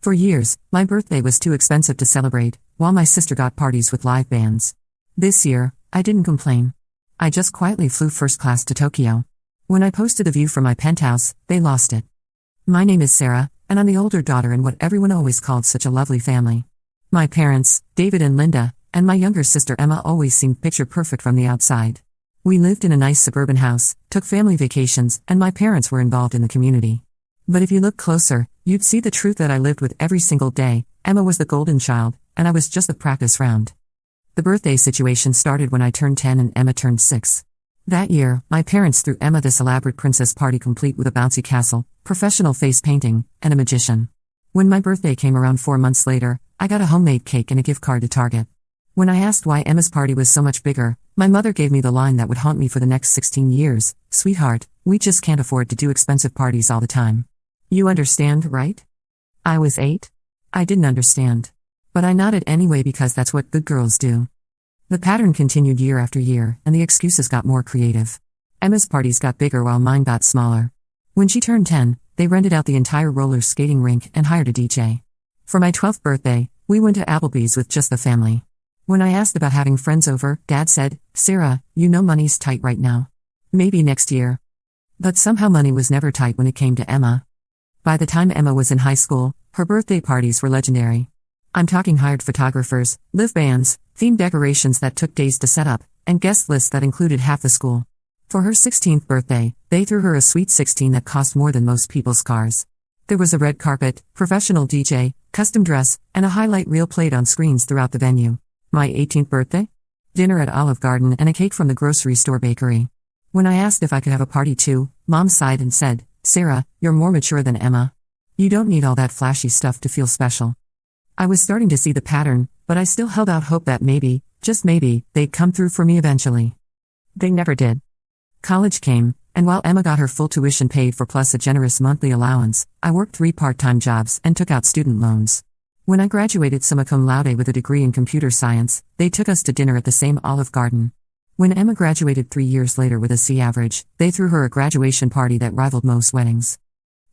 For years, my birthday was too expensive to celebrate, while my sister got parties with live bands. This year, I didn't complain. I just quietly flew first class to Tokyo. When I posted the view from my penthouse, they lost it. My name is Sarah, and I'm the older daughter in what everyone always called such a lovely family. My parents, David and Linda, and my younger sister Emma always seemed picture perfect from the outside. We lived in a nice suburban house, took family vacations, and my parents were involved in the community. But if you look closer, you'd see the truth that I lived with every single day. Emma was the golden child, and I was just the practice round. The birthday situation started when I turned 10 and Emma turned 6. That year, my parents threw Emma this elaborate princess party complete with a bouncy castle, professional face painting, and a magician. When my birthday came around 4 months later, I got a homemade cake and a gift card to Target. When I asked why Emma's party was so much bigger, my mother gave me the line that would haunt me for the next 16 years, "Sweetheart, we just can't afford to do expensive parties all the time. You understand, right?" I was 8. I didn't understand. But I nodded anyway because that's what good girls do. The pattern continued year after year, and the excuses got more creative. Emma's parties got bigger while mine got smaller. When she turned 10, they rented out the entire roller skating rink and hired a DJ. For my 12th birthday, we went to Applebee's with just the family. When I asked about having friends over, Dad said, "Sarah, you know money's tight right now. Maybe next year." But somehow money was never tight when it came to Emma. By the time Emma was in high school, her birthday parties were legendary. I'm talking hired photographers, live bands, themed decorations that took days to set up, and guest lists that included half the school. For her 16th birthday, they threw her a sweet 16 that cost more than most people's cars. There was a red carpet, professional DJ, custom dress, and a highlight reel played on screens throughout the venue. My 18th birthday? Dinner at Olive Garden and a cake from the grocery store bakery. When I asked if I could have a party too, Mom sighed and said, "Sarah, you're more mature than Emma. You don't need all that flashy stuff to feel special." I was starting to see the pattern, but I still held out hope that maybe, just maybe, they'd come through for me eventually. They never did. College came, and while Emma got her full tuition paid for plus a generous monthly allowance, I worked 3 part-time jobs and took out student loans. When I graduated summa cum laude with a degree in computer science, they took us to dinner at the same Olive Garden. When Emma graduated 3 years later with a C average, they threw her a graduation party that rivaled most weddings.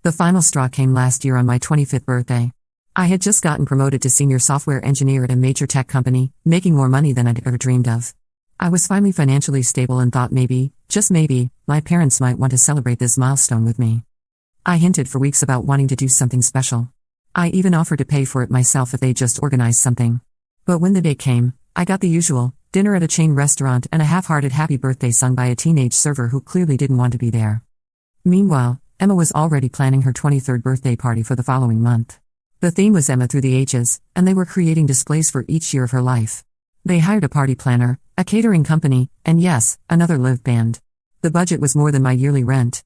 The final straw came last year on my 25th birthday. I had just gotten promoted to senior software engineer at a major tech company, making more money than I'd ever dreamed of. I was finally financially stable and thought maybe, just maybe, my parents might want to celebrate this milestone with me. I hinted for weeks about wanting to do something special. I even offered to pay for it myself if they just organized something. But when the day came, I got the usual, dinner at a chain restaurant and a half-hearted happy birthday sung by a teenage server who clearly didn't want to be there. Meanwhile, Emma was already planning her 23rd birthday party for the following month. The theme was Emma through the ages, and they were creating displays for each year of her life. They hired a party planner, a catering company, and yes, another live band. The budget was more than my yearly rent.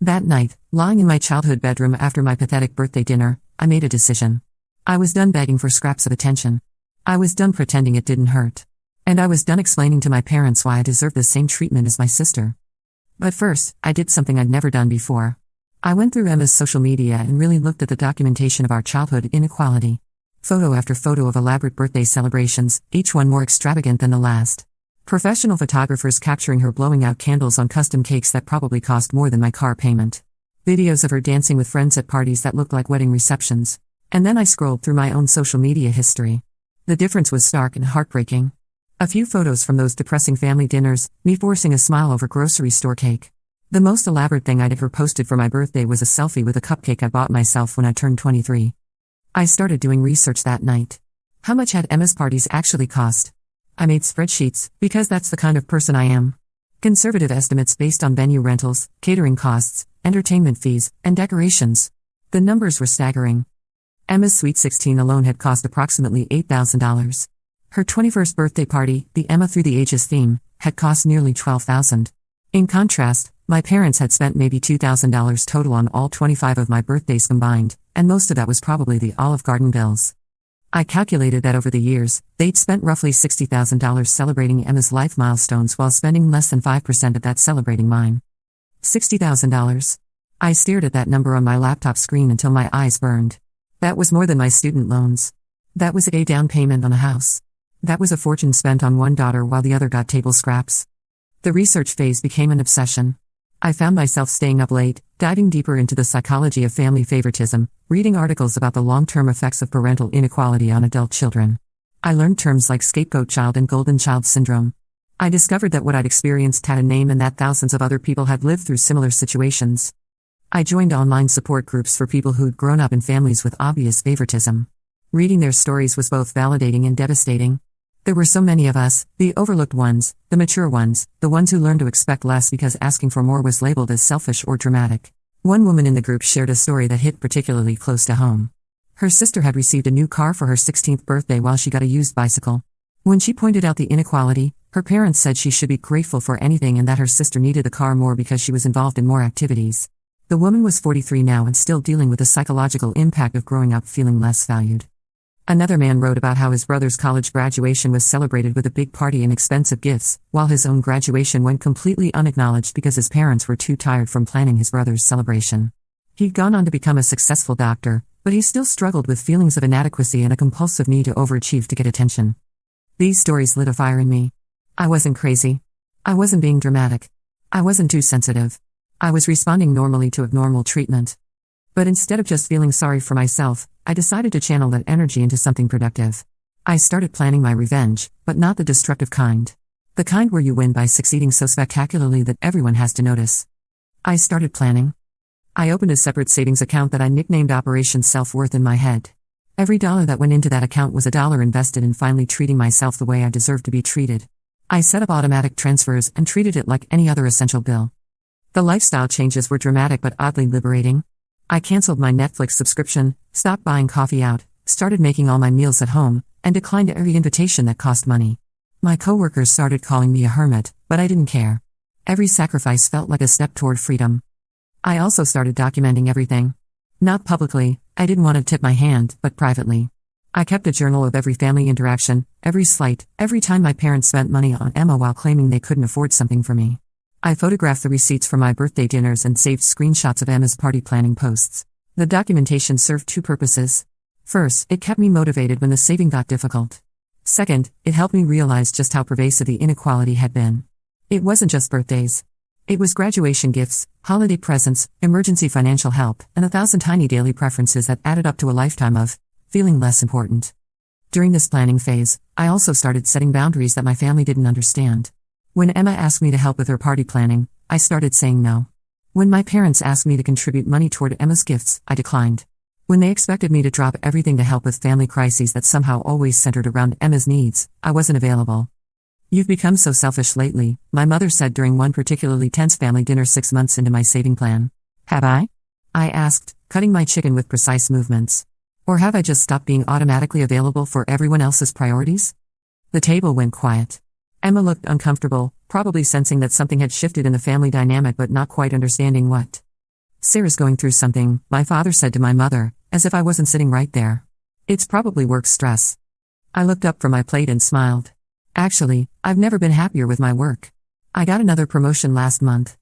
That night, lying in my childhood bedroom after my pathetic birthday dinner, I made a decision. I was done begging for scraps of attention. I was done pretending it didn't hurt. And I was done explaining to my parents why I deserved the same treatment as my sister. But first, I did something I'd never done before. I went through Emma's social media and really looked at the documentation of our childhood inequality. Photo after photo of elaborate birthday celebrations, each one more extravagant than the last. Professional photographers capturing her blowing out candles on custom cakes that probably cost more than my car payment. Videos of her dancing with friends at parties that looked like wedding receptions. And then I scrolled through my own social media history. The difference was stark and heartbreaking. A few photos from those depressing family dinners, me forcing a smile over grocery store cake. The most elaborate thing I'd ever posted for my birthday was a selfie with a cupcake I bought myself when I turned 23. I started doing research that night. How much had Emma's parties actually cost? I made spreadsheets, because that's the kind of person I am. Conservative estimates based on venue rentals, catering costs, entertainment fees, and decorations. The numbers were staggering. Emma's Sweet 16 alone had cost approximately $8,000. Her 21st birthday party, the Emma Through the Ages theme, had cost nearly $12,000. In contrast, my parents had spent maybe $2,000 total on all 25 of my birthdays combined, and most of that was probably the Olive Garden bills. I calculated that over the years, they'd spent roughly $60,000 celebrating Emma's life milestones while spending less than 5% of that celebrating mine. $60,000. I stared at that number on my laptop screen until my eyes burned. That was more than my student loans. That was a down payment on a house. That was a fortune spent on one daughter while the other got table scraps. The research phase became an obsession. I found myself staying up late, diving deeper into the psychology of family favoritism, reading articles about the long-term effects of parental inequality on adult children. I learned terms like scapegoat child and golden child syndrome. I discovered that what I'd experienced had a name and that thousands of other people had lived through similar situations. I joined online support groups for people who'd grown up in families with obvious favoritism. Reading their stories was both validating and devastating. There were so many of us, the overlooked ones, the mature ones, the ones who learned to expect less because asking for more was labeled as selfish or dramatic. One woman in the group shared a story that hit particularly close to home. Her sister had received a new car for her 16th birthday while she got a used bicycle. When she pointed out the inequality, her parents said she should be grateful for anything and that her sister needed the car more because she was involved in more activities. The woman was 43 now and still dealing with the psychological impact of growing up feeling less valued. Another man wrote about how his brother's college graduation was celebrated with a big party and expensive gifts, while his own graduation went completely unacknowledged because his parents were too tired from planning his brother's celebration. He'd gone on to become a successful doctor, but he still struggled with feelings of inadequacy and a compulsive need to overachieve to get attention. These stories lit a fire in me. I wasn't crazy. I wasn't being dramatic. I wasn't too sensitive. I was responding normally to abnormal treatment. But instead of just feeling sorry for myself, I decided to channel that energy into something productive. I started planning my revenge, but not the destructive kind. The kind where you win by succeeding so spectacularly that everyone has to notice. I started planning. I opened a separate savings account that I nicknamed Operation Self-Worth in my head. Every dollar that went into that account was a dollar invested in finally treating myself the way I deserved to be treated. I set up automatic transfers and treated it like any other essential bill. The lifestyle changes were dramatic but oddly liberating. I canceled my Netflix subscription, stopped buying coffee out, started making all my meals at home, and declined every invitation that cost money. My coworkers started calling me a hermit, but I didn't care. Every sacrifice felt like a step toward freedom. I also started documenting everything. Not publicly, I didn't want to tip my hand, but privately. I kept a journal of every family interaction, every slight, every time my parents spent money on Emma while claiming they couldn't afford something for me. I photographed the receipts for my birthday dinners and saved screenshots of Emma's party planning posts. The documentation served two purposes. First, it kept me motivated when the saving got difficult. Second, it helped me realize just how pervasive the inequality had been. It wasn't just birthdays. It was graduation gifts, holiday presents, emergency financial help, and 1,000 tiny daily preferences that added up to a lifetime of feeling less important. During this planning phase, I also started setting boundaries that my family didn't understand. When Emma asked me to help with her party planning, I started saying no. When my parents asked me to contribute money toward Emma's gifts, I declined. When they expected me to drop everything to help with family crises that somehow always centered around Emma's needs, I wasn't available. "You've become so selfish lately," my mother said during one particularly tense family dinner 6 months into my saving plan. "Have I?" I asked, cutting my chicken with precise movements. "Or have I just stopped being automatically available for everyone else's priorities?" The table went quiet. Emma looked uncomfortable, probably sensing that something had shifted in the family dynamic but not quite understanding what. "Sarah's going through something," my father said to my mother, as if I wasn't sitting right there. "It's probably work stress." I looked up from my plate and smiled. "Actually, I've never been happier with my work. I got another promotion last month."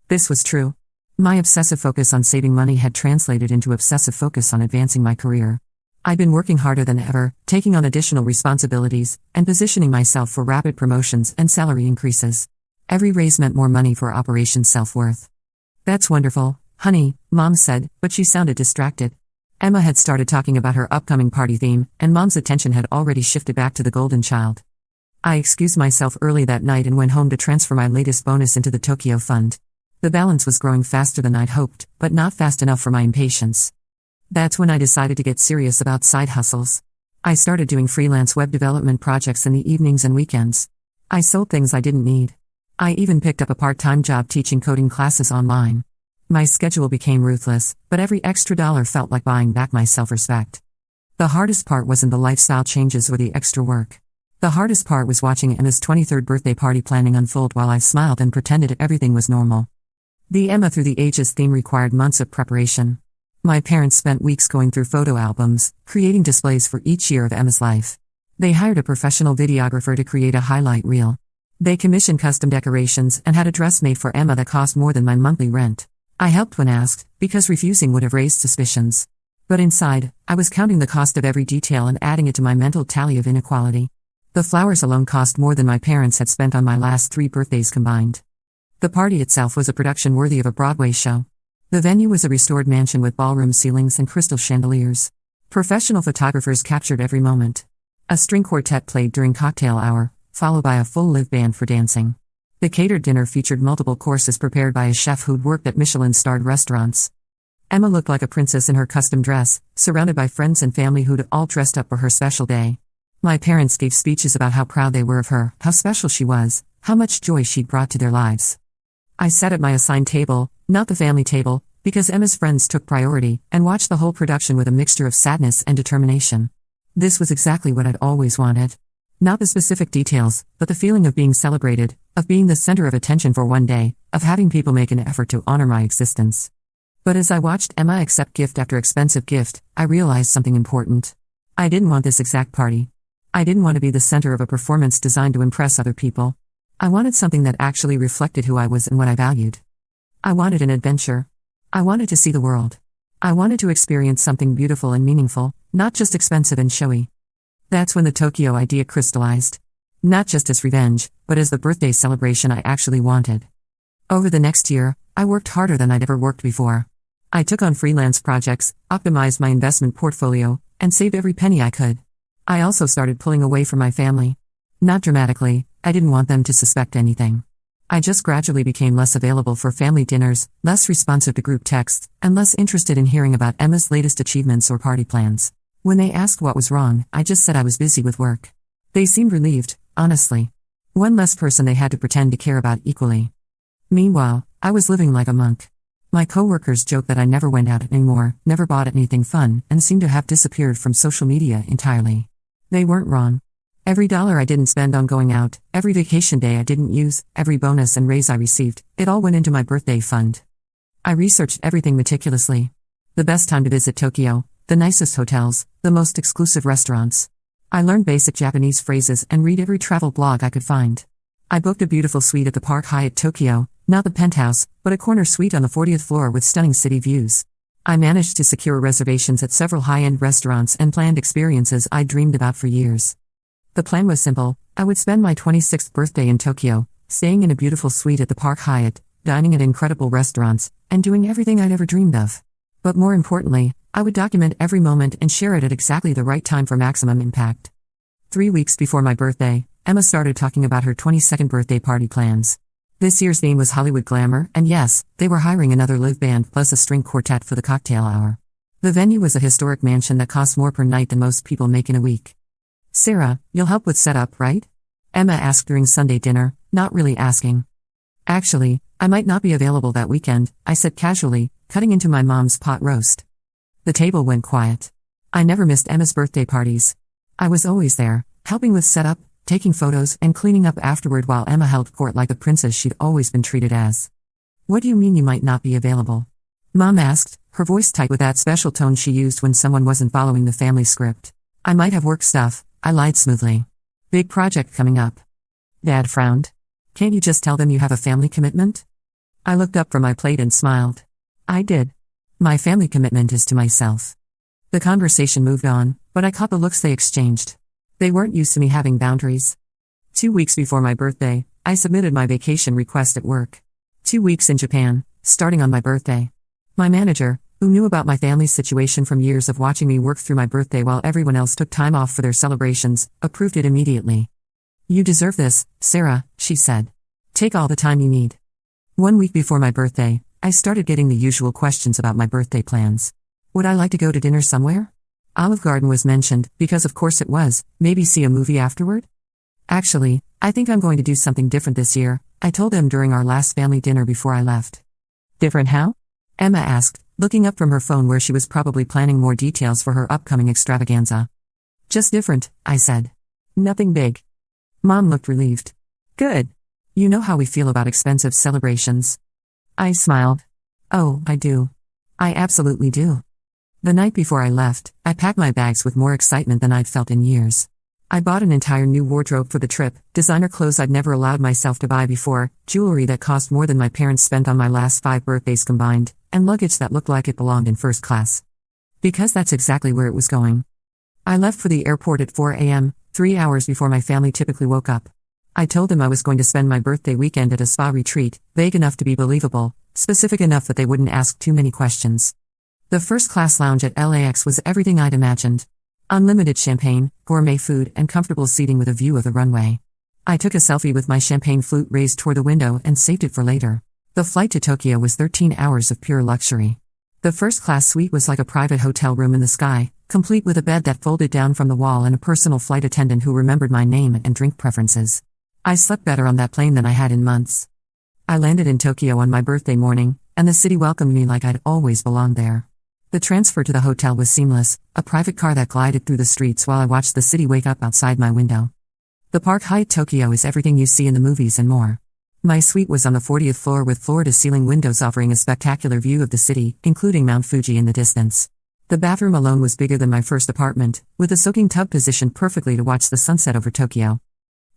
This was true. My obsessive focus on saving money had translated into obsessive focus on advancing my career. I'd been working harder than ever, taking on additional responsibilities, and positioning myself for rapid promotions and salary increases. Every raise meant more money for Operation Self-Worth. "That's wonderful, honey," Mom said, but she sounded distracted. Emma had started talking about her upcoming party theme, and Mom's attention had already shifted back to the golden child. I excused myself early that night and went home to transfer my latest bonus into the Tokyo Fund. The balance was growing faster than I'd hoped, but not fast enough for my impatience. That's when I decided to get serious about side hustles. I started doing freelance web development projects in the evenings and weekends. I sold things I didn't need. I even picked up a part-time job teaching coding classes online. My schedule became ruthless, but every extra dollar felt like buying back my self-respect. The hardest part wasn't the lifestyle changes or the extra work. The hardest part was watching Emma's 23rd birthday party planning unfold while I smiled and pretended everything was normal. The Emma Through the Ages theme required months of preparation. My parents spent weeks going through photo albums, creating displays for each year of Emma's life. They hired a professional videographer to create a highlight reel. They commissioned custom decorations and had a dress made for Emma that cost more than my monthly rent. I helped when asked, because refusing would have raised suspicions. But inside, I was counting the cost of every detail and adding it to my mental tally of inequality. The flowers alone cost more than my parents had spent on my last 3 birthdays combined. The party itself was a production worthy of a Broadway show. The venue was a restored mansion with ballroom ceilings and crystal chandeliers. Professional photographers captured every moment. A string quartet played during cocktail hour, followed by a full live band for dancing. The catered dinner featured multiple courses prepared by a chef who'd worked at Michelin-starred restaurants. Emma looked like a princess in her custom dress, surrounded by friends and family who'd all dressed up for her special day. My parents gave speeches about how proud they were of her, how special she was, how much joy she'd brought to their lives. I sat at my assigned table, not the family table, because Emma's friends took priority, and watched the whole production with a mixture of sadness and determination. This was exactly what I'd always wanted. Not the specific details, but the feeling of being celebrated, of being the center of attention for one day, of having people make an effort to honor my existence. But as I watched Emma accept gift after expensive gift, I realized something important. I didn't want this exact party. I didn't want to be the center of a performance designed to impress other people. I wanted something that actually reflected who I was and what I valued. I wanted an adventure. I wanted to see the world. I wanted to experience something beautiful and meaningful, not just expensive and showy. That's when the Tokyo idea crystallized. Not just as revenge, but as the birthday celebration I actually wanted. Over the next year, I worked harder than I'd ever worked before. I took on freelance projects, optimized my investment portfolio, and saved every penny I could. I also started pulling away from my family. Not dramatically, I didn't want them to suspect anything. I just gradually became less available for family dinners, less responsive to group texts, and less interested in hearing about Emma's latest achievements or party plans. When they asked what was wrong, I just said I was busy with work. They seemed relieved, honestly. One less person they had to pretend to care about equally. Meanwhile, I was living like a monk. My coworkers joked that I never went out anymore, never bought anything fun, and seemed to have disappeared from social media entirely. They weren't wrong. Every dollar I didn't spend on going out, every vacation day I didn't use, every bonus and raise I received, it all went into my birthday fund. I researched everything meticulously. The best time to visit Tokyo, the nicest hotels, the most exclusive restaurants. I learned basic Japanese phrases and read every travel blog I could find. I booked a beautiful suite at the Park Hyatt Tokyo, not the penthouse, but a corner suite on the 40th floor with stunning city views. I managed to secure reservations at several high-end restaurants and planned experiences I'd dreamed about for years. The plan was simple. I would spend my 26th birthday in Tokyo, staying in a beautiful suite at the Park Hyatt, dining at incredible restaurants, and doing everything I'd ever dreamed of. But more importantly, I would document every moment and share it at exactly the right time for maximum impact. 3 weeks before my birthday, Emma started talking about her 22nd birthday party plans. This year's theme was Hollywood glamour, and yes, they were hiring another live band plus a string quartet for the cocktail hour. The venue was a historic mansion that cost more per night than most people make in a week. "Sarah, you'll help with setup, right?" Emma asked during Sunday dinner, not really asking. "Actually, I might not be available that weekend," I said casually, cutting into my mom's pot roast. The table went quiet. I never missed Emma's birthday parties. I was always there, helping with setup, taking photos, and cleaning up afterward while Emma held court like the princess she'd always been treated as. "What do you mean you might not be available?" Mom asked, her voice tight with that special tone she used when someone wasn't following the family script. "I might have work stuff," I lied smoothly. "Big project coming up." Dad frowned. "Can't you just tell them you have a family commitment?" I looked up from my plate and smiled. I did. My family commitment is to myself. The conversation moved on, but I caught the looks they exchanged. They weren't used to me having boundaries. 2 weeks before my birthday, I submitted my vacation request at work. 2 weeks in Japan, starting on my birthday. My manager, who knew about my family's situation from years of watching me work through my birthday while everyone else took time off for their celebrations, approved it immediately. "You deserve this, Sarah," she said. "Take all the time you need." 1 week before my birthday, I started getting the usual questions about my birthday plans. Would I like to go to dinner somewhere? Olive Garden was mentioned, because of course it was. Maybe see a movie afterward? "Actually, I think I'm going to do something different this year," I told them during our last family dinner before I left. "Different how?" Emma asked, looking up from her phone where she was probably planning more details for her upcoming extravaganza. "Just different," I said. "Nothing big." Mom looked relieved. "Good. You know how we feel about expensive celebrations." I smiled. "Oh, I do. I absolutely do." The night before I left, I packed my bags with more excitement than I'd felt in years. I bought an entire new wardrobe for the trip, designer clothes I'd never allowed myself to buy before, jewelry that cost more than my parents spent on my last 5 birthdays combined, and luggage that looked like it belonged in first class. Because that's exactly where it was going. I left for the airport at 4 a.m., 3 hours before my family typically woke up. I told them I was going to spend my birthday weekend at a spa retreat, vague enough to be believable, specific enough that they wouldn't ask too many questions. The first-class lounge at LAX was everything I'd imagined. Unlimited champagne, gourmet food, and comfortable seating with a view of the runway. I took a selfie with my champagne flute raised toward the window and saved it for later. The flight to Tokyo was 13 hours of pure luxury. The first-class suite was like a private hotel room in the sky, complete with a bed that folded down from the wall and a personal flight attendant who remembered my name and drink preferences. I slept better on that plane than I had in months. I landed in Tokyo on my birthday morning, and the city welcomed me like I'd always belonged there. The transfer to the hotel was seamless, a private car that glided through the streets while I watched the city wake up outside my window. The Park Hyatt Tokyo is everything you see in the movies and more. My suite was on the 40th floor with floor-to-ceiling windows offering a spectacular view of the city, including Mount Fuji in the distance. The bathroom alone was bigger than my first apartment, with a soaking tub positioned perfectly to watch the sunset over Tokyo.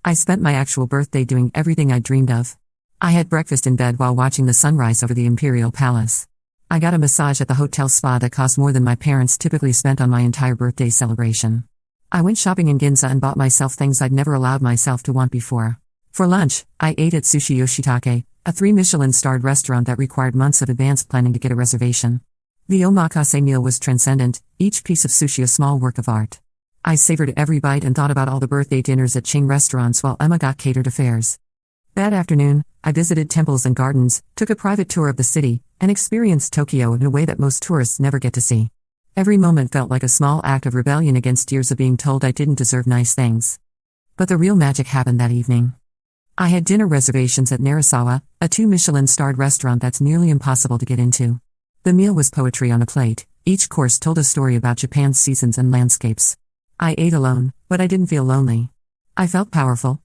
I spent my actual birthday doing everything I dreamed of. I had breakfast in bed while watching the sunrise over the Imperial Palace. I got a massage at the hotel spa that cost more than my parents typically spent on my entire birthday celebration. I went shopping in Ginza and bought myself things I'd never allowed myself to want before. For lunch, I ate at Sushi Yoshitake, a 3-Michelin-starred restaurant that required months of advanced planning to get a reservation. The omakase meal was transcendent, each piece of sushi a small work of art. I savored every bite and thought about all the birthday dinners at chain restaurants while Emma got catered affairs. That afternoon, I visited temples and gardens, took a private tour of the city, and experienced Tokyo in a way that most tourists never get to see. Every moment felt like a small act of rebellion against years of being told I didn't deserve nice things. But the real magic happened that evening. I had dinner reservations at Narasawa, a 2-Michelin-starred restaurant that's nearly impossible to get into. The meal was poetry on a plate, each course told a story about Japan's seasons and landscapes. I ate alone, but I didn't feel lonely. I felt powerful.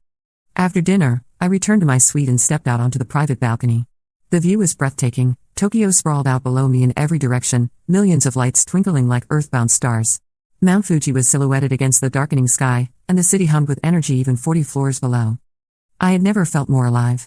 After dinner, I returned to my suite and stepped out onto the private balcony. The view was breathtaking. Tokyo sprawled out below me in every direction, millions of lights twinkling like earthbound stars. Mount Fuji was silhouetted against the darkening sky, and the city hummed with energy even 40 floors below. I had never felt more alive.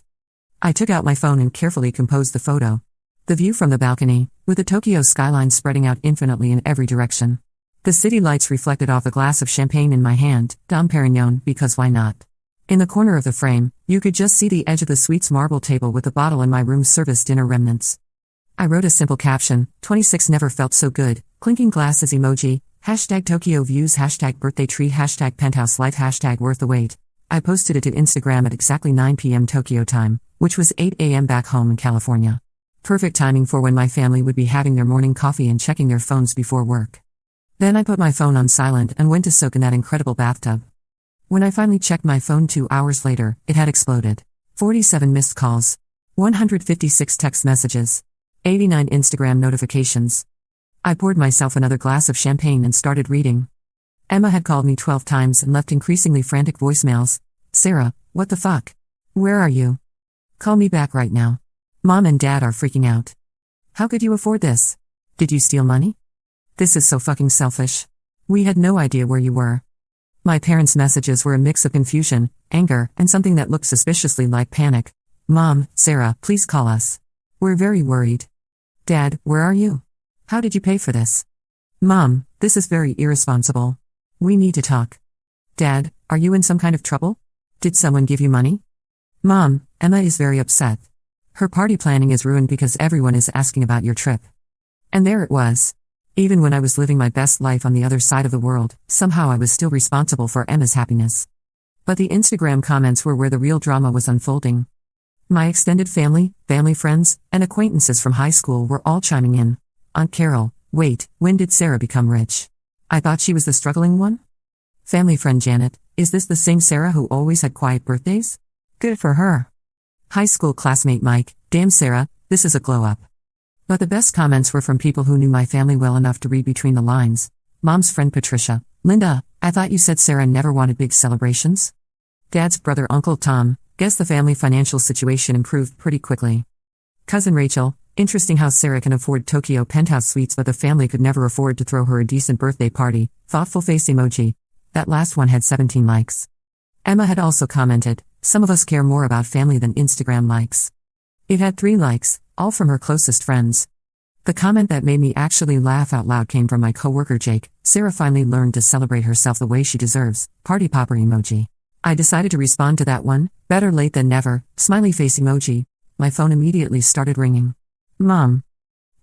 I took out my phone and carefully composed the photo. The view from the balcony, with the Tokyo skyline spreading out infinitely in every direction. The city lights reflected off a glass of champagne in my hand, Dom Perignon, because why not? In the corner of the frame, you could just see the edge of the suite's marble table with the bottle and my room service dinner remnants. I wrote a simple caption, 26 never felt so good, clinking glasses emoji, hashtag Tokyo views, hashtag birthday treat, hashtag penthouse life, hashtag worth the wait. I posted it to Instagram at exactly 9 p.m. Tokyo time, which was 8 a.m. back home in California. Perfect timing for when my family would be having their morning coffee and checking their phones before work. Then I put my phone on silent and went to soak in that incredible bathtub. When I finally checked my phone 2 hours later, it had exploded. 47 missed calls. 156 text messages. 89 Instagram notifications. I poured myself another glass of champagne and started reading. Emma had called me 12 times and left increasingly frantic voicemails. Sarah, what the fuck? Where are you? Call me back right now. Mom and Dad are freaking out. How could you afford this? Did you steal money? This is so fucking selfish. We had no idea where you were. My parents' messages were a mix of confusion, anger, and something that looked suspiciously like panic. Mom, Sarah, please call us. We're very worried. Dad, where are you? How did you pay for this? Mom, this is very irresponsible. We need to talk. Dad, are you in some kind of trouble? Did someone give you money? Mom, Emma is very upset. Her party planning is ruined because everyone is asking about your trip. And there it was. Even when I was living my best life on the other side of the world, somehow I was still responsible for Emma's happiness. But the Instagram comments were where the real drama was unfolding. My extended family, friends, and acquaintances from high school were all chiming in. Aunt Carol, wait, when did Sarah become rich? I thought she was the struggling one? Family friend Janet, is this the same Sarah who always had quiet birthdays? Good for her. High school classmate Mike, damn Sarah, this is a glow up. But the best comments were from people who knew my family well enough to read between the lines. Mom's friend Patricia, Linda, I thought you said Sarah never wanted big celebrations? Dad's brother Uncle Tom, guess the family financial situation improved pretty quickly. Cousin Rachel, interesting how Sarah can afford Tokyo penthouse suites but the family could never afford to throw her a decent birthday party, thoughtful face emoji. That last one had 17 likes. Emma had also commented, some of us care more about family than Instagram likes. It had 3 likes, all from her closest friends. The comment that made me actually laugh out loud came from my coworker Jake. Sarah finally learned to celebrate herself the way she deserves, party popper emoji. I decided to respond to that one, better late than never, smiley face emoji. My phone immediately started ringing. Mom.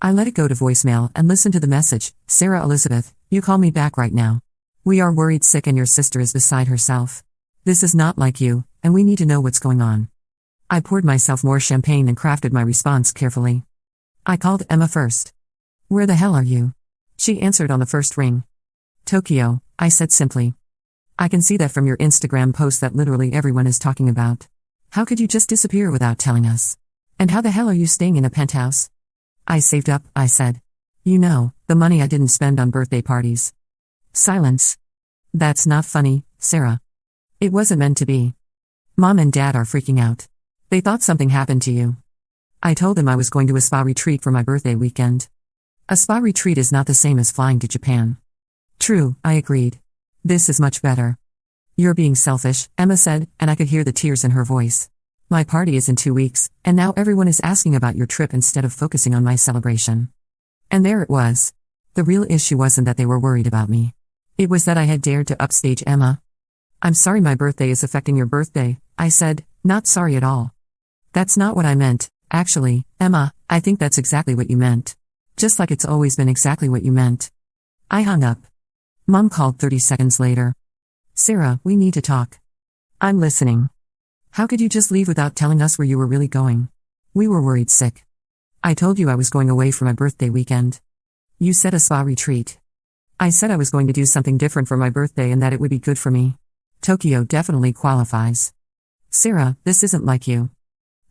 I let it go to voicemail and listened to the message. Sarah Elizabeth, you call me back right now. We are worried sick and your sister is beside herself. This is not like you, and we need to know what's going on. I poured myself more champagne and crafted my response carefully. I called Emma first. Where the hell are you? She answered on the first ring. Tokyo, I said simply. I can see that from your Instagram post that literally everyone is talking about. How could you just disappear without telling us? And how the hell are you staying in a penthouse? I saved up, I said. You know, the money I didn't spend on birthday parties. Silence. That's not funny, Sarah. It wasn't meant to be. Mom and Dad are freaking out. They thought something happened to you. I told them I was going to a spa retreat for my birthday weekend. A spa retreat is not the same as flying to Japan. True, I agreed. This is much better. You're being selfish, Emma said, and I could hear the tears in her voice. My party is in 2 weeks, and now everyone is asking about your trip instead of focusing on my celebration. And there it was. The real issue wasn't that they were worried about me. It was that I had dared to upstage Emma. I'm sorry my birthday is affecting your birthday, I said, not sorry at all. That's not what I meant, actually, Emma, I think that's exactly what you meant. Just like it's always been exactly what you meant. I hung up. Mom called 30 seconds later. Sarah, we need to talk. I'm listening. How could you just leave without telling us where you were really going? We were worried sick. I told you I was going away for my birthday weekend. You said a spa retreat. I said I was going to do something different for my birthday and that it would be good for me. Tokyo definitely qualifies. Sarah, this isn't like you.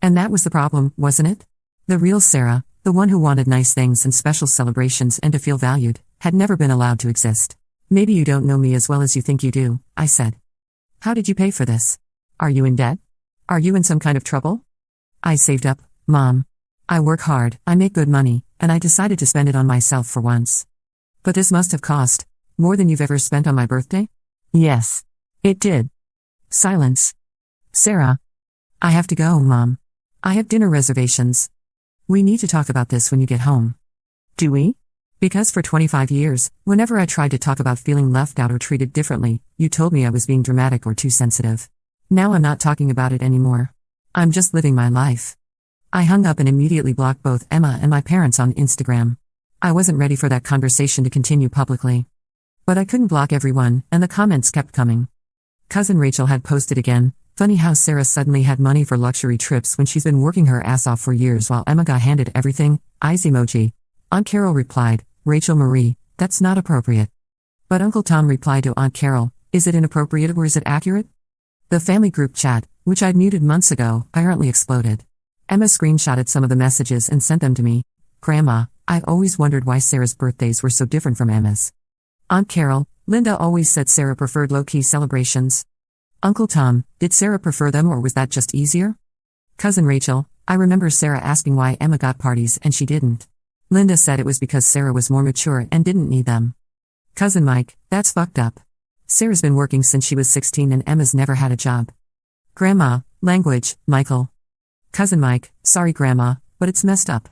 And that was the problem, wasn't it? The real Sarah, the one who wanted nice things and special celebrations and to feel valued, had never been allowed to exist. Maybe you don't know me as well as you think you do, I said. How did you pay for this? Are you in debt? Are you in some kind of trouble? I saved up, Mom. I work hard, I make good money, and I decided to spend it on myself for once. But this must have cost more than you've ever spent on my birthday? Yes. It did. Silence. Sarah. I have to go, Mom. I have dinner reservations. We need to talk about this when you get home. Do we? Because for 25 years, whenever I tried to talk about feeling left out or treated differently, you told me I was being dramatic or too sensitive. Now I'm not talking about it anymore. I'm just living my life. I hung up and immediately blocked both Emma and my parents on Instagram. I wasn't ready for that conversation to continue publicly. But I couldn't block everyone, and the comments kept coming. Cousin Rachel had posted again, funny how Sarah suddenly had money for luxury trips when she's been working her ass off for years while Emma got handed everything, eyes emoji. Aunt Carol replied, Rachel Marie, that's not appropriate. But Uncle Tom replied to Aunt Carol, is it inappropriate or is it accurate? The family group chat, which I'd muted months ago, apparently exploded. Emma screenshotted some of the messages and sent them to me. Grandma, I've always wondered why Sarah's birthdays were so different from Emma's. Aunt Carol, Linda always said Sarah preferred low-key celebrations. Uncle Tom, did Sarah prefer them or was that just easier? Cousin Rachel, I remember Sarah asking why Emma got parties and she didn't. Linda said it was because Sarah was more mature and didn't need them. Cousin Mike, that's fucked up. Sarah's been working since she was 16 and Emma's never had a job. Grandma, language, Michael. Cousin Mike, sorry Grandma, but it's messed up.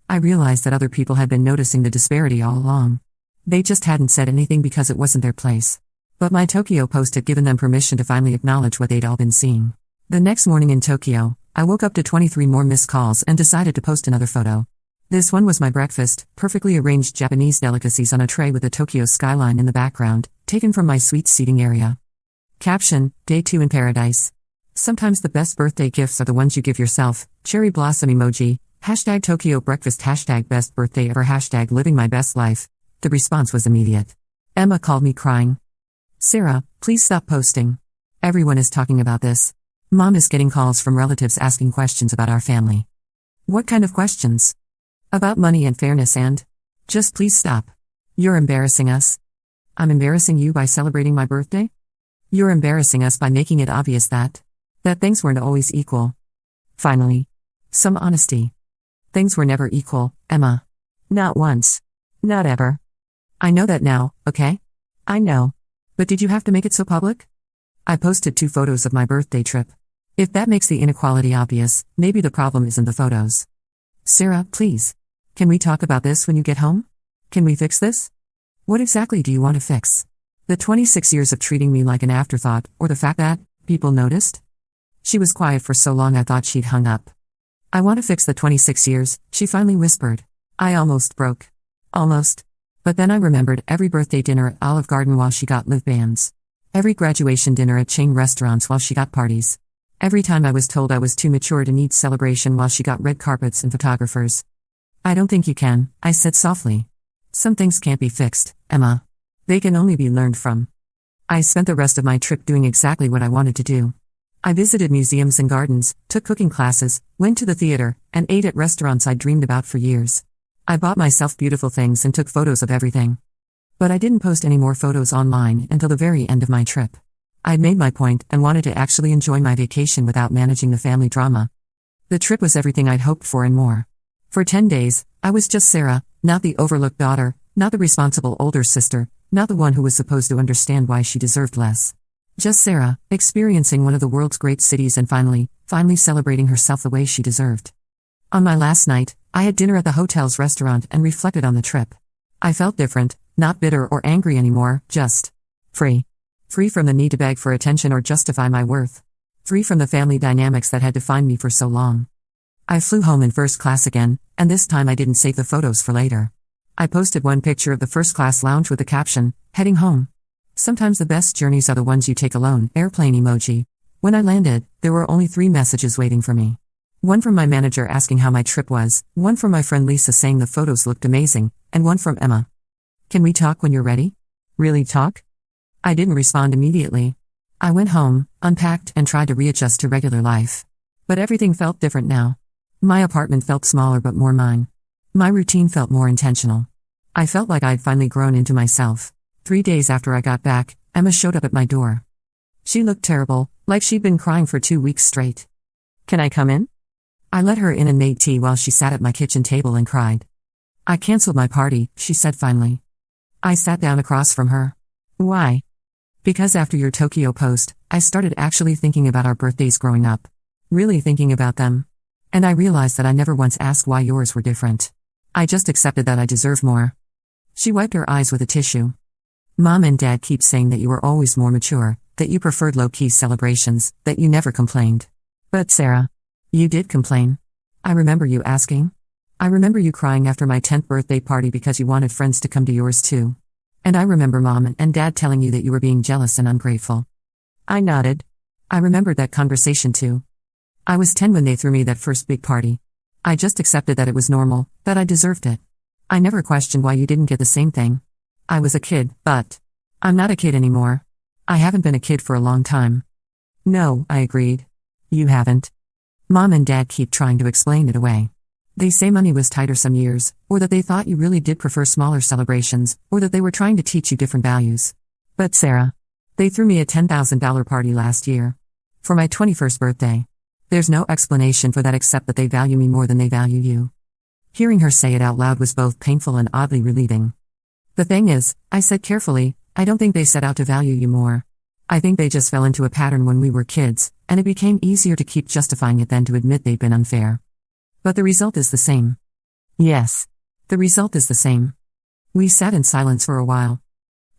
I realized that other people had been noticing the disparity all along. They just hadn't said anything because it wasn't their place. But my Tokyo post had given them permission to finally acknowledge what they'd all been seeing. The next morning in Tokyo, I woke up to 23 more missed calls and decided to post another photo. This one was my breakfast, perfectly arranged Japanese delicacies on a tray with the Tokyo skyline in the background, taken from my suite seating area. Caption, Day 2 in Paradise. Sometimes the best birthday gifts are the ones you give yourself, cherry blossom emoji, hashtag Tokyo breakfast, hashtag best birthday ever, hashtag living my best life. The response was immediate. Emma called me crying. Sarah, please stop posting. Everyone is talking about this. Mom is getting calls from relatives asking questions about our family. What kind of questions? About money and fairness and... Just please stop. You're embarrassing us. I'm embarrassing you by celebrating my birthday? You're embarrassing us by making it obvious that things weren't always equal. Finally. Some honesty. Things were never equal, Emma. Not once. Not ever. I know that now, okay? I know. But did you have to make it so public? I posted 2 photos of my birthday trip. If that makes the inequality obvious, maybe the problem isn't the photos. Sarah, please. Can we talk about this when you get home? Can we fix this? What exactly do you want to fix? The 26 years of treating me like an afterthought, or the fact that, People noticed? She was quiet for so long I thought she'd hung up. I want to fix the 26 years, she finally whispered. I almost broke. Almost. But then I remembered every birthday dinner at Olive Garden while she got live bands. Every graduation dinner at chain restaurants while she got parties. Every time I was told I was too mature to need celebration while she got red carpets and photographers. I don't think you can, I said softly. Some things can't be fixed, Emma. They can only be learned from. I spent the rest of my trip doing exactly what I wanted to do. I visited museums and gardens, took cooking classes, went to the theater, and ate at restaurants I'd dreamed about for years. I bought myself beautiful things and took photos of everything. But I didn't post any more photos online until the very end of my trip. I'd made my point and wanted to actually enjoy my vacation without managing the family drama. The trip was everything I'd hoped for and more. For 10 days, I was just Sarah, not the overlooked daughter, not the responsible older sister, not the one who was supposed to understand why she deserved less. Just Sarah, experiencing one of the world's great cities and finally celebrating herself the way she deserved. On my last night, I had dinner at the hotel's restaurant and reflected on the trip. I felt different, not bitter or angry anymore, just free. Free from the need to beg for attention or justify my worth. Free from the family dynamics that had defined me for so long. I flew home in first class again, and this time I didn't save the photos for later. I posted one picture of the first class lounge with the caption, heading home. Sometimes the best journeys are the ones you take alone, airplane emoji. When I landed, there were only 3 messages waiting for me. One from my manager asking how my trip was, one from my friend Lisa saying the photos looked amazing, and one from Emma. Can we talk when you're ready? Really talk? I didn't respond immediately. I went home, unpacked, and tried to readjust to regular life. But everything felt different now. My apartment felt smaller but more mine. My routine felt more intentional. I felt like I'd finally grown into myself. 3 days after I got back, Emma showed up at my door. She looked terrible, like she'd been crying for 2 weeks straight. Can I come in? I let her in and made tea while she sat at my kitchen table and cried. I canceled my party, she said finally. I sat down across from her. Why? Because after your Tokyo post, I started actually thinking about our birthdays growing up. Really thinking about them. And I realized that I never once asked why yours were different. I just accepted that I deserve more. She wiped her eyes with a tissue. Mom and Dad keep saying that you were always more mature, that you preferred low-key celebrations, that you never complained. But Sarah, you did complain. I remember you asking. I remember you crying after my 10th birthday party because you wanted friends to come to yours too. And I remember Mom and Dad telling you that you were being jealous and ungrateful. I nodded. I remembered that conversation too. I was 10 when they threw me that first big party. I just accepted that it was normal, that I deserved it. I never questioned why you didn't get the same thing. I was a kid, but I'm not a kid anymore. I haven't been a kid for a long time. No, I agreed. You haven't. Mom and Dad keep trying to explain it away. They say money was tighter some years, or that they thought you really did prefer smaller celebrations, or that they were trying to teach you different values. But Sarah, they threw me a $10,000 party last year. For my 21st birthday. There's no explanation for that except that they value me more than they value you. Hearing her say it out loud was both painful and oddly relieving. The thing is, I said carefully, I don't think they set out to value you more. I think they just fell into a pattern when we were kids, and it became easier to keep justifying it than to admit they'd been unfair. But the result is the same. Yes. The result is the same. We sat in silence for a while.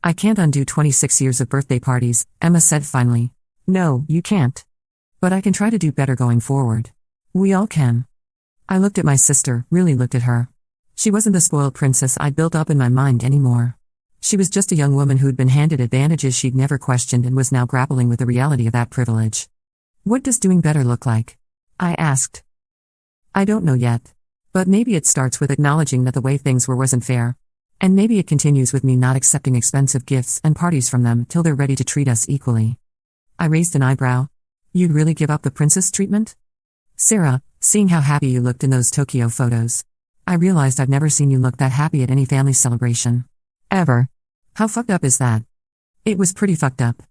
I can't undo 26 years of birthday parties, Emma said finally. No, you can't. But I can try to do better going forward. We all can. I looked at my sister, really looked at her. She wasn't the spoiled princess I'd built up in my mind anymore. She was just a young woman who'd been handed advantages she'd never questioned and was now grappling with the reality of that privilege. What does doing better look like? I asked. I don't know yet. But maybe it starts with acknowledging that the way things were wasn't fair. And maybe it continues with me not accepting expensive gifts and parties from them till they're ready to treat us equally. I raised an eyebrow. You'd really give up the princess treatment? Sarah, seeing how happy you looked in those Tokyo photos. I realized I've never seen you look that happy at any family celebration. Ever. How fucked up is that? It was pretty fucked up.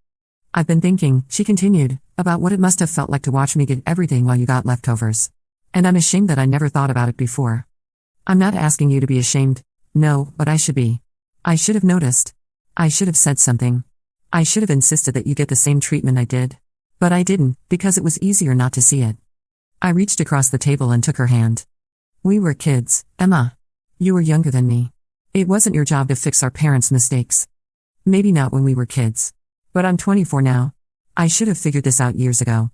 I've been thinking, she continued, about what it must have felt like to watch me get everything while you got leftovers. And I'm ashamed that I never thought about it before. I'm not asking you to be ashamed, no, but I should be. I should have noticed. I should have said something. I should have insisted that you get the same treatment I did. But I didn't, because it was easier not to see it. I reached across the table and took her hand. We were kids, Emma. You were younger than me. It wasn't your job to fix our parents' mistakes. Maybe not when we were kids. But I'm 24 now. I should have figured this out years ago.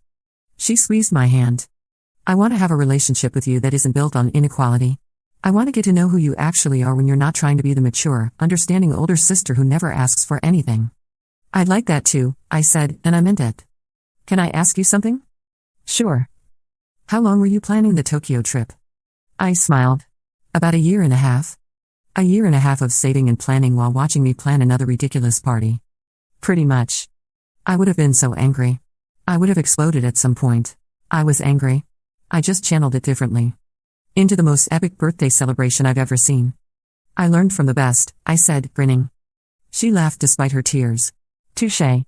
She squeezed my hand. I want to have a relationship with you that isn't built on inequality. I want to get to know who you actually are when you're not trying to be the mature, understanding older sister who never asks for anything. I'd like that too, I said, and I meant it. Can I ask you something? Sure. How long were you planning the Tokyo trip? I smiled. About a year and a half. A year and a half of saving and planning while watching me plan another ridiculous party. Pretty much. I would have been so angry. I would have exploded at some point. I was angry. I just channeled it differently. Into the most epic birthday celebration I've ever seen. I learned from the best, I said, grinning. She laughed despite her tears. Touché.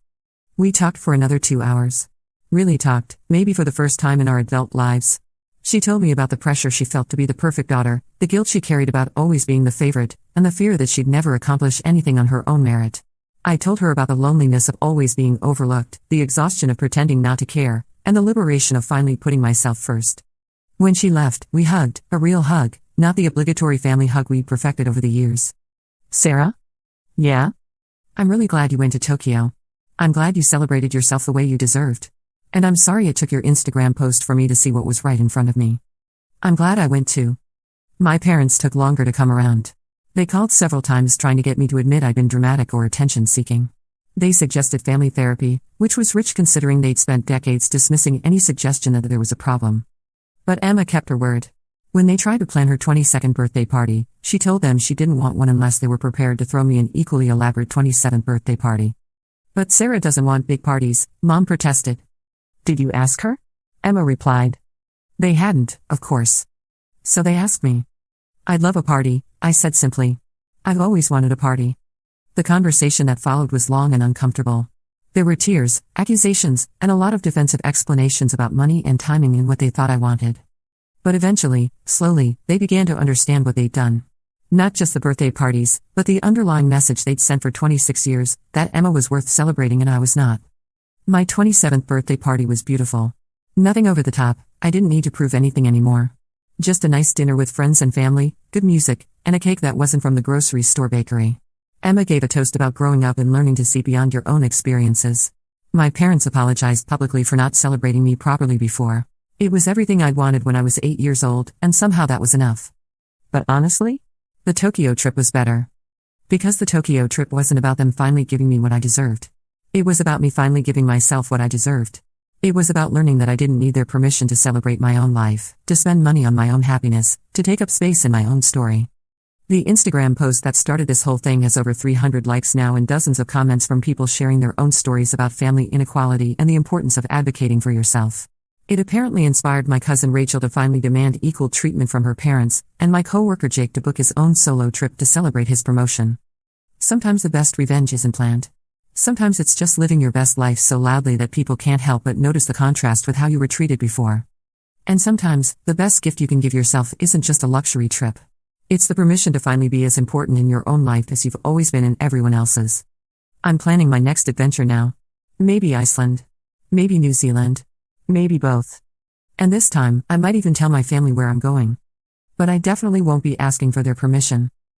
We talked for another 2 hours. Really talked, maybe for the first time in our adult lives. She told me about the pressure she felt to be the perfect daughter, the guilt she carried about always being the favorite, and the fear that she'd never accomplish anything on her own merit. I told her about the loneliness of always being overlooked, the exhaustion of pretending not to care, and the liberation of finally putting myself first. When she left, we hugged, a real hug, not the obligatory family hug we'd perfected over the years. Sarah? Yeah? I'm really glad you went to Tokyo. I'm glad you celebrated yourself the way you deserved. And I'm sorry it took your Instagram post for me to see what was right in front of me. I'm glad I went too. My parents took longer to come around. They called several times trying to get me to admit I'd been dramatic or attention-seeking. They suggested family therapy, which was rich considering they'd spent decades dismissing any suggestion that there was a problem. But Emma kept her word. When they tried to plan her 22nd birthday party, she told them she didn't want one unless they were prepared to throw me an equally elaborate 27th birthday party. But Sarah doesn't want big parties, Mom protested. Did you ask her? Emma replied. They hadn't, of course. So they asked me. I'd love a party, I said simply. I've always wanted a party. The conversation that followed was long and uncomfortable. There were tears, accusations, and a lot of defensive explanations about money and timing and what they thought I wanted. But eventually, slowly, they began to understand what they'd done. Not just the birthday parties, but the underlying message they'd sent for 26 years, that Emma was worth celebrating and I was not. My 27th birthday party was beautiful. Nothing over the top, I didn't need to prove anything anymore. Just a nice dinner with friends and family, good music, and a cake that wasn't from the grocery store bakery. Emma gave a toast about growing up and learning to see beyond your own experiences. My parents apologized publicly for not celebrating me properly before. It was everything I'd wanted when I was 8 years old, and somehow that was enough. But honestly, the Tokyo trip was better. Because the Tokyo trip wasn't about them finally giving me what I deserved. It was about me finally giving myself what I deserved. It was about learning that I didn't need their permission to celebrate my own life, to spend money on my own happiness, to take up space in my own story. The Instagram post that started this whole thing has over 300 likes now and dozens of comments from people sharing their own stories about family inequality and the importance of advocating for yourself. It apparently inspired my cousin Rachel to finally demand equal treatment from her parents, and my coworker Jake to book his own solo trip to celebrate his promotion. Sometimes the best revenge isn't planned. Sometimes it's just living your best life so loudly that people can't help but notice the contrast with how you were treated before. And sometimes, the best gift you can give yourself isn't just a luxury trip. It's the permission to finally be as important in your own life as you've always been in everyone else's. I'm planning my next adventure now. Maybe Iceland. Maybe New Zealand. Maybe both. And this time, I might even tell my family where I'm going. But I definitely won't be asking for their permission.